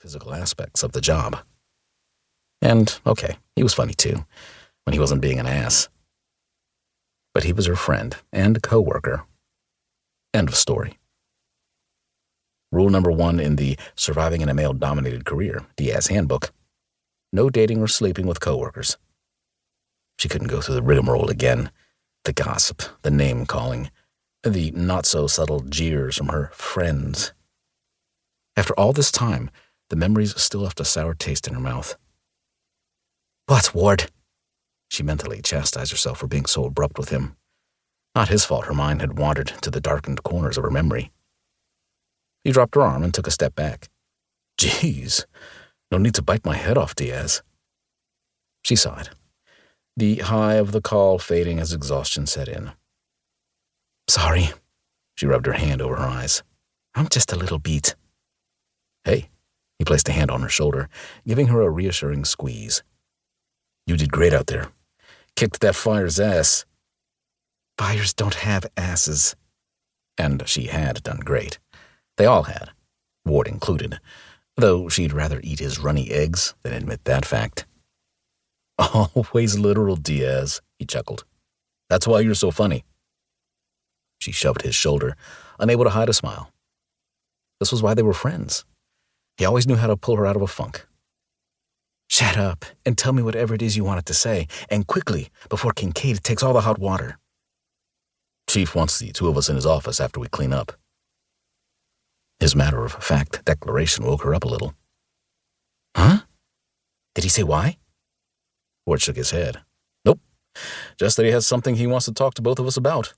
physical aspects of the job. And, okay, he was funny too, when he wasn't being an ass. But he was her friend and co-worker. End of story. Rule number 1 in the Surviving in a Male-Dominated Career, Diaz Handbook: no dating or sleeping with co-workers. She couldn't go through the rigmarole again. The gossip, the name-calling, the not-so-subtle jeers from her friends. After all this time, the memories still left a sour taste in her mouth. "What, Ward?" She mentally chastised herself for being so abrupt with him. Not his fault her mind had wandered to the darkened corners of her memory. He dropped her arm and took a step back. "Jeez, no need to bite my head off, Diaz." She sighed, the high of the call fading as exhaustion set in. "Sorry." She rubbed her hand over her eyes. "I'm just a little beat." "Hey." He placed a hand on her shoulder, giving her a reassuring squeeze. "You did great out there. Kicked that fire's ass." "Fires don't have asses." And she had done great. They all had, Ward included, though she'd rather eat his runny eggs than admit that fact. "Always literal, Diaz," he chuckled. "That's why you're so funny." She shoved his shoulder, unable to hide a smile. This was why they were friends. He always knew how to pull her out of a funk. "Shut up and tell me whatever it is you wanted to say, and quickly, before Kincaid takes all the hot water." "Chief wants the two of us in his office after we clean up." His matter-of-fact declaration woke her up a little. "Huh? Did he say why?" Ward shook his head. "Nope. Just that he has something he wants to talk to both of us about."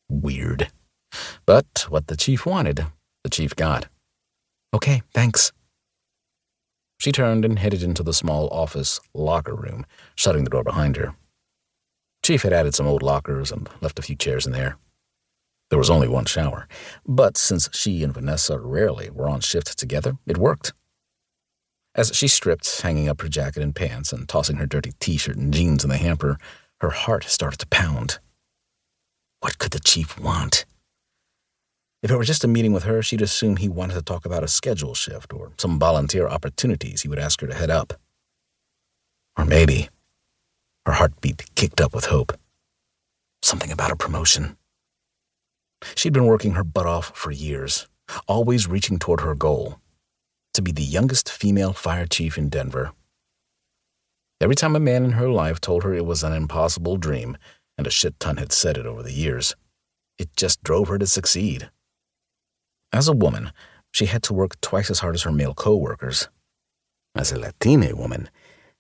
Weird. But what the chief wanted, the chief got. "Okay, thanks." She turned and headed into the small office locker room, shutting the door behind her. Chief had added some old lockers and left a few chairs in there. There was only one shower, but since she and Vanessa rarely were on shift together, it worked. As she stripped, hanging up her jacket and pants and tossing her dirty t-shirt and jeans in the hamper, her heart started to pound. What could the chief want? If it were just a meeting with her, she'd assume he wanted to talk about a schedule shift or some volunteer opportunities he would ask her to head up. Or maybe her heartbeat kicked up with hope. Something about a promotion. She'd been working her butt off for years, always reaching toward her goal, to be the youngest female fire chief in Denver. Every time a man in her life told her it was an impossible dream, and a shit ton had said it over the years, it just drove her to succeed. As a woman, she had to work twice as hard as her male co-workers. As a Latine woman,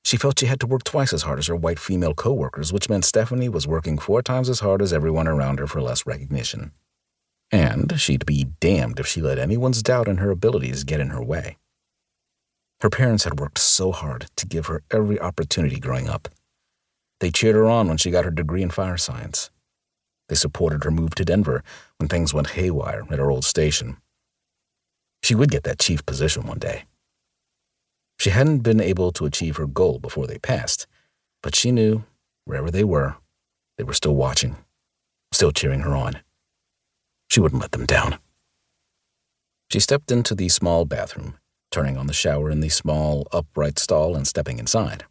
she felt she had to work twice as hard as her white female co-workers, which meant Stephanie was working 4 times as hard as everyone around her for less recognition. And she'd be damned if she let anyone's doubt in her abilities get in her way. Her parents had worked so hard to give her every opportunity growing up. They cheered her on when she got her degree in fire science. They supported her move to Denver when things went haywire at her old station. She would get that chief position one day. She hadn't been able to achieve her goal before they passed, but she knew, wherever they were still watching, still cheering her on. She wouldn't let them down. She stepped into the small bathroom, turning on the shower in the small, upright stall and stepping inside.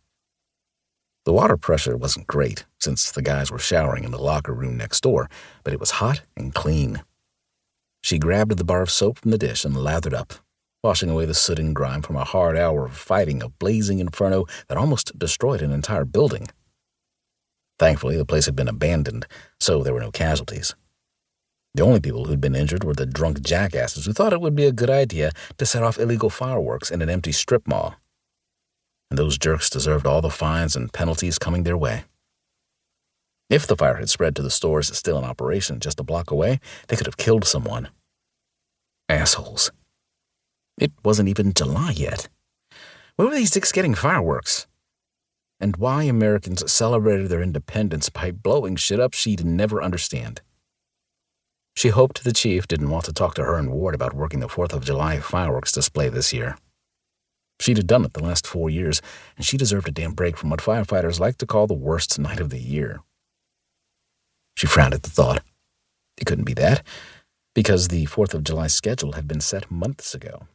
The water pressure wasn't great, since the guys were showering in the locker room next door, but it was hot and clean. She grabbed the bar of soap from the dish and lathered up, washing away the soot and grime from a hard hour of fighting a blazing inferno that almost destroyed an entire building. Thankfully, the place had been abandoned, so there were no casualties. The only people who'd been injured were the drunk jackasses who thought it would be a good idea to set off illegal fireworks in an empty strip mall. And those jerks deserved all the fines and penalties coming their way. If the fire had spread to the stores still in operation just a block away, they could have killed someone. Assholes. It wasn't even July yet. Where were these dicks getting fireworks? And why Americans celebrated their independence by blowing shit up she'd never understand. She hoped the chief didn't want to talk to her and Ward about working the 4th of July fireworks display this year. She'd done it the last 4 years, and she deserved a damn break from what firefighters like to call the worst night of the year. She frowned at the thought. It couldn't be that, because the 4th of July schedule had been set months ago,